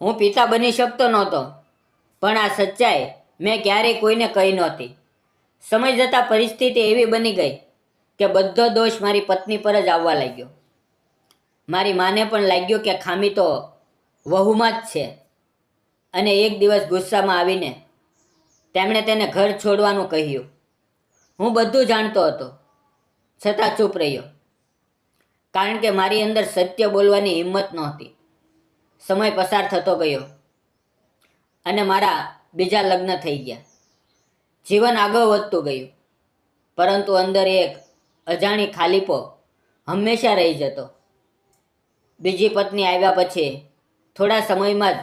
હું પિતા બની શકતો નહોતો, પણ આ સચ્ચાઈ મેં ક્યારેય કોઈને કહી નહોતી. સમય જતાં પરિસ્થિતિ એવી બની ગઈ કે બધો દોષ મારી પત્ની પર જ આવવા લાગ્યો. મારી માને પણ લાગ્યું કે ખામી તો વહુમાં જ છે, અને એક દિવસ ગુસ્સામાં આવીને તેમણે તેને ઘર છોડવાનું કહ્યું. હું બધું જાણતો હતો, છતાં ચૂપ રહ્યો, કારણ કે મારી અંદર સત્ય બોલવાની હિંમત નહોતી. સમય પસાર થતો ગયો અને મારા બીજા લગ્ન થઈ ગયા. જીવન આગળ વધતું ગયું, પરંતુ અંદર એક અજાણી ખાલીપો હંમેશા રહી જતો. બીજી પત્ની આવ્યા પછી થોડા સમયમાં જ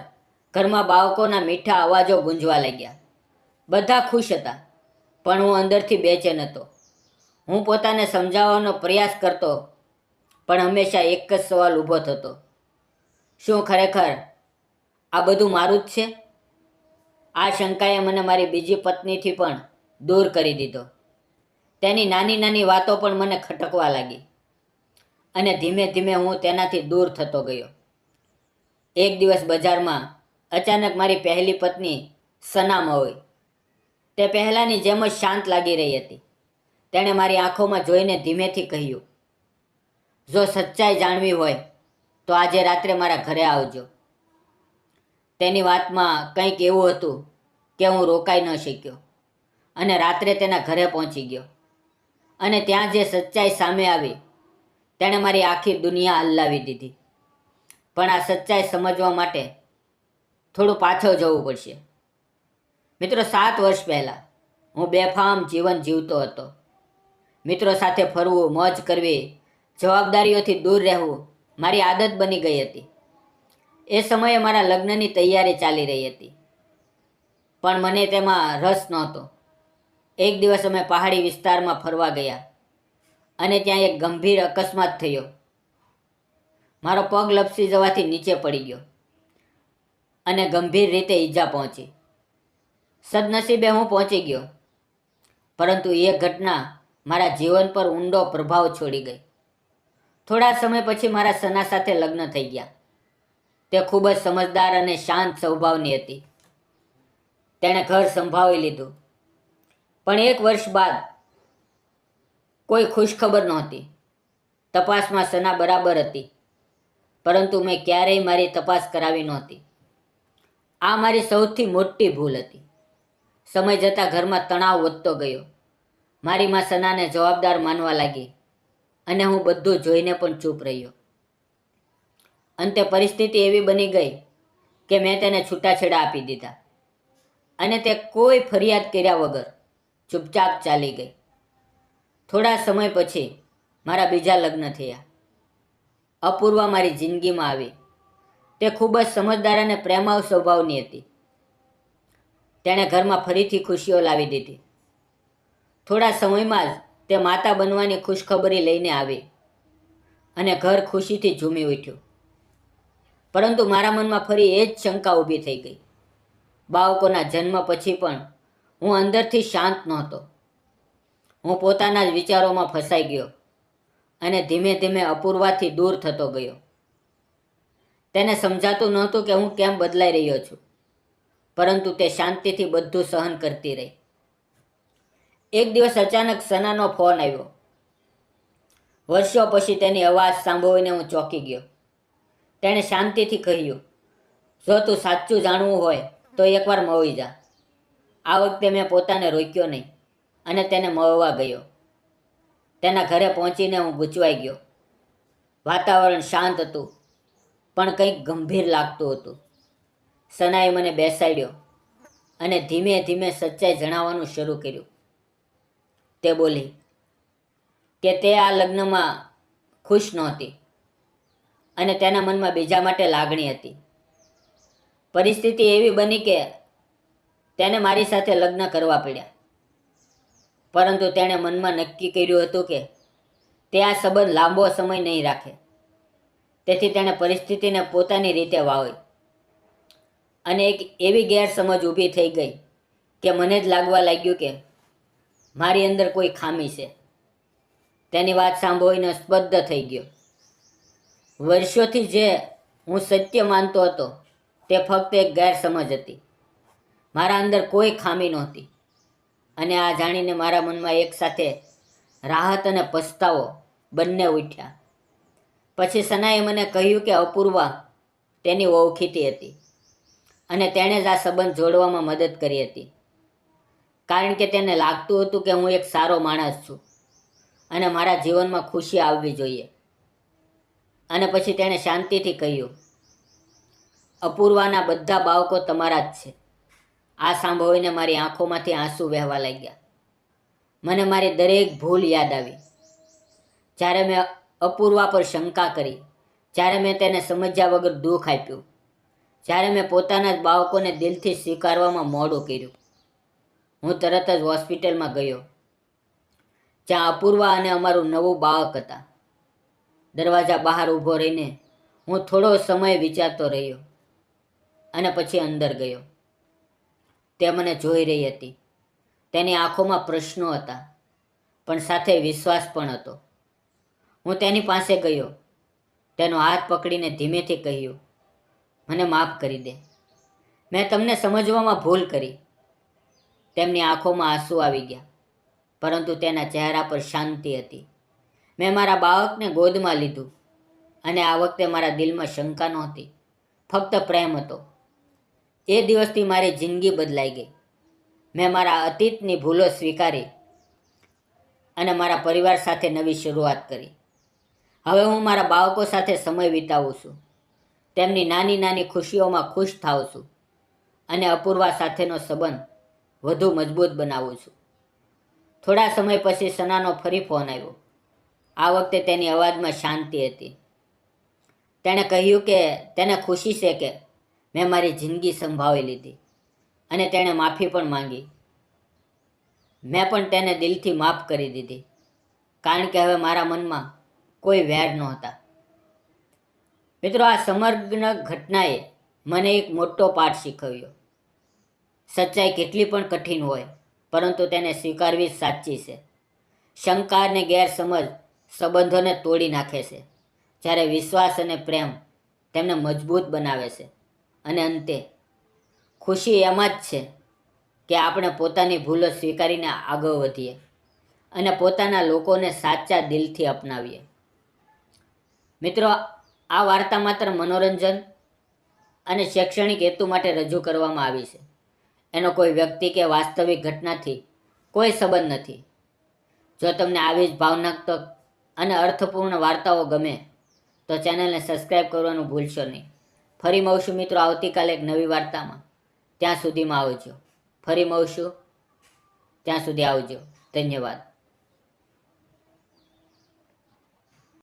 ઘરમાં બાળકોના મીઠા અવાજો ગુંજવા લાગ્યા. બધા ખુશ હતા, પણ હું અંદરથી બેચેન હતો. હું પોતાને સમજાવવાનો પ્રયાસ કરતો, પણ હંમેશા એક જ સવાલ ઊભો થતો: શું ખરેખર આ બધું મારું જ છે? આ શંકાએ મને મારી બીજી પત્નીથી પણ દૂર કરી દીધો. તેની નાની નાની વાતો પણ મને ખટકવા લાગી, અને ધીમે ધીમે હું તેનાથી દૂર થતો ગયો. એક દિવસ બજારમાં અચાનક મારી પહેલી પત્ની સના મળી. તે પહેલાંની જેમ જ શાંત લાગી રહી હતી. તેણે મારી આંખોમાં જોઈને ધીમેથી કહ્યું, જો સચ્ચાઈ જાણવી હોય તો આજે રાત્રે મારા ઘરે આવજો. તેની વાતમાં કંઈક એવું હતું કે હું રોકાઈ ન શક્યો, અને રાત્રે તેના ઘરે પહોંચી ગયો. અને ત્યાં જે સચ્ચાઈ સામે આવી, તેણે મારી આખી દુનિયા હલાવી દીધી. પણ આ સચ્ચાઈ સમજવા માટે થોડું પાછળ જવું પડશે. મિત્રો, 7 વર્ષ પહેલાં હું બેફામ જીવન જીવતો હતો. મિત્રો સાથે ફરવું, મોજ કરવી, જવાબદારીઓથી દૂર રહેવું મારી આદત બની ગઈ હતી. એ સમયે મારા લગ્નની તૈયારી ચાલી રહી હતી, પણ મને તેમાં રસ નહોતો. એક દિવસ અમે પહાડી વિસ્તારમાં ફરવા ગયા, અને ત્યાં એક ગંભીર અકસ્માત થયો. મારો પગ લપસી જવાથી નીચે પડી ગયો, અને ગંભીર રીતે ઈજા પહોંચી. સદનસીબે હું પહોંચી ગયો, પરંતુ એ ઘટના મારા જીવન પર ઊંડો પ્રભાવ છોડી ગઈ. થોડા સમય પછી મારા સના સાથે લગ્ન થઈ ગયા. તે ખૂબ જ સમજદાર અને શાંત સ્વભાવની હતી. તેણે ઘર સંભાળી લીધું. પણ 1 વર્ષ બાદ કોઈ ખુશખબર નહોતી. તપાસમાં સના બરાબર હતી, પરંતુ મેં ક્યારેય મારી તપાસ કરાવી નહોતી. આ મારી સૌથી મોટી ભૂલ હતી. સમય જતાં ઘરમાં તણાવ વધતો ગયો. મારી માં સનાને જવાબદાર માનવા લાગી, અને હું બધું જોઈને પણ ચૂપ રહ્યો. અંતે પરિસ્થિતિ એવી બની ગઈ કે મેં તેને છૂટાછેડા આપી દીધા, અને તે કોઈ ફરિયાદ કર્યા વગર ચૂપચાપ ચાલી ગઈ. થોડા સમય પછી મારા બીજા લગ્ન થયા. અપૂર્વા મારી જિંદગીમાં આવી. તે ખૂબ જ સમજદાર અને પ્રેમાળ સ્વભાવની હતી. તેણે ઘરમાં ફરીથી ખુશીઓ લાવી દીધી. થોડા સમયમાં જ તે માતા બનવાની ખુશખબરી લઈને આવી, અને ઘર ખુશીથી ઝૂમી ઉઠ્યું. પરંતુ મારા મનમાં ફરી એ જ શંકા ઊભી થઈ ગઈ. બાળકોના જન્મ પછી પણ હું અંદરથી શાંત નહોતો. હું પોતાના જ વિચારોમાં ફસાઈ ગયો, અને ધીમે ધીમે અપૂર્વાથી દૂર થતો ગયો. તેને સમજાતું નહોતું કે હું કેમ બદલાઈ રહ્યો છું, પરંતુ તે શાંતિથી બધું સહન કરતી રહી. એક દિવસ અચાનક સનાનો ફોન આવ્યો. વર્ષો પછી તેની અવાજ સાંભળીને હું ચોંકી ગયો. તેણે શાંતિથી કહ્યું, જો તું સાચું જાણવું હોય તો એકવાર મળી જા. આ વખતે મેં પોતાને રોક્યો નહીં, અને તેને મળવા ગયો. તેના ઘરે પહોંચીને હું ગૂંચવાઈ ગયો. વાતાવરણ શાંત હતું, પણ કંઈક ગંભીર લાગતું હતું. સનાએ મને બેસાડ્યો, અને ધીમે ધીમે સચ્ચાઈ જણાવવાનું શરૂ કર્યું. તે બોલી કે તે આ લગ્નમાં ખુશ નહોતી, અને તેના મનમાં બીજા માટે લાગણી હતી. પરિસ્થિતિ એવી બની કે તેને મારી સાથે લગ્ન કરવા પડ્યા, પરંતુ તેણે મનમાં નક્કી કર્યું હતું કે તે આ સંબંધ લાંબો સમય નહીં રાખે. તેથી તેણે પરિસ્થિતિને પોતાની રીતે વાવી, અને એક એવી ગેરસમજ ઊભી થઈ ગઈ કે મને જ લાગવા લાગ્યું કે મારી અંદર કોઈ ખામી છે. તેની વાત સાંભળીને સ્તબ્ધ થઈ ગયો. વર્ષોથી જે હું સત્ય માનતો હતો તે ફક્ત એક ગેરસમજ હતી. મારા અંદર કોઈ ખામી નહોતી. અને આ જાણીને મારા મનમાં એકસાથે રાહત અને પસ્તાવો બંને ઉઠ્યા. પછી સનાએ મને કહ્યું કે અપૂર્વા તેની ઓળખીતી હતી અને તેણે જ આ સંબંધ જોડવામાં મદદ કરી હતી. કારણ કે તેને લાગતું હતું કે હું એક સારો માણસ છું અને મારા જીવનમાં ખુશી આવવી જોઈએ. અને પછી તેણે શાંતિથી કહ્યું, અપૂર્વાના બધા બાળકો તમારા જ છે. આ સાંભળીને મારી આંખોમાંથી આંસુ વહેવા લાગ્યા. મને મારી દરેક ભૂલ યાદ આવી. જ્યારે મેં અપૂર્વા પર શંકા કરી, જ્યારે મેં તેને સમજ્યા વગર દુઃખ આપ્યું, જ્યારે મેં પોતાના જ બાળકોને દિલથી સ્વીકારવામાં મોડું કર્યું. હું તરત જ હોસ્પિટલમાં ગયો, જ્યાં અપૂર્વા અને અમારું નવું બાળક હતા. દરવાજા બહાર ઊભો રહીને હું થોડો સમય વિચારતો રહ્યો અને પછી અંદર ગયો. તે મને જોઈ રહી હતી. તેની આંખોમાં પ્રશ્નો હતા, પણ સાથે વિશ્વાસ પણ હતો. હું તેની પાસે ગયો, તેનો હાથ પકડીને ધીમેથી કહ્યું, મને માફ કરી દે. મેં તમને સમજવામાં ભૂલ કરી. તેમની આંખોમાં આંસુ આવી ગયા, પરંતુ તેના ચહેરા પર શાંતિ હતી. મેં મારા બાળકને ગોદમાં લીધું અને આ વખતે મારા દિલમાં શંકા નહોતી, ફક્ત પ્રેમ હતો. એ દિવસથી મારી જિંદગી બદલાઈ ગઈ. મેં મારા અતીતની ભૂલો સ્વીકારી અને મારા પરિવાર સાથે નવી શરૂઆત કરી. હવે હું મારા બાળકો સાથે સમય વિતાવું છું, તેમની નાની નાની ખુશીઓમાં ખુશ થાઉં છું અને અપૂર્વા સાથેનો સંબંધ વધુ મજબૂત બનાવું છું. થોડા સમય પછી સનાનો ફરી ફોન આવ્યો. આ વખતે તેની અવાજમાં શાંતિ હતી. તેણે કહ્યું કે તેને ખુશી છે કે મેં મારી જિંદગી સંભાળી લીધી અને તેણે માફી પણ માંગી. મેં પણ તેને દિલથી માફ કરી દીધી, કારણ કે હવે મારા મનમાં કોઈ વેર નહોતા. મિત્રો, આ સમગ્ર ઘટનાએ મને એક મોટો પાઠ શીખવ્યો. સચ્ચાઈ કેટલી પણ કઠિન હોય, પરંતુ તેને સ્વીકારવી જ સાચી છે. શંકા અને ગેરસમજ સંબંધોને તોડી નાખે છે, જ્યારે વિશ્વાસ અને પ્રેમ તેમને મજબૂત બનાવે છે. અને અંતે ખુશી એમાં જ છે કે આપણે પોતાની ભૂલો સ્વીકારીને આગળ વધીએ અને પોતાના લોકોને સાચા દિલથી અપનાવીએ. મિત્રો, આ વાર્તા માત્ર મનોરંજન અને શૈક્ષણિક હેતુ માટે રજૂ કરવામાં આવી છે. એનો કોઈ વ્યક્તિ કે વાસ્તવિક ઘટનાથી કોઈ સંબંધ નથી. જો તમને આવી જ ભાવનાત્મક અને અર્થપૂર્ણ વાર્તાઓ ગમે તો ચેનલને સબસ્ક્રાઈબ કરવાનું ભૂલશો નહીં. ફરી મળશું મિત્રો આવતીકાલે એક નવી વાર્તામાં. ત્યાં સુધીમાં આવજો. ફરી મળશું, ત્યાં સુધી આવજો. ધન્યવાદ.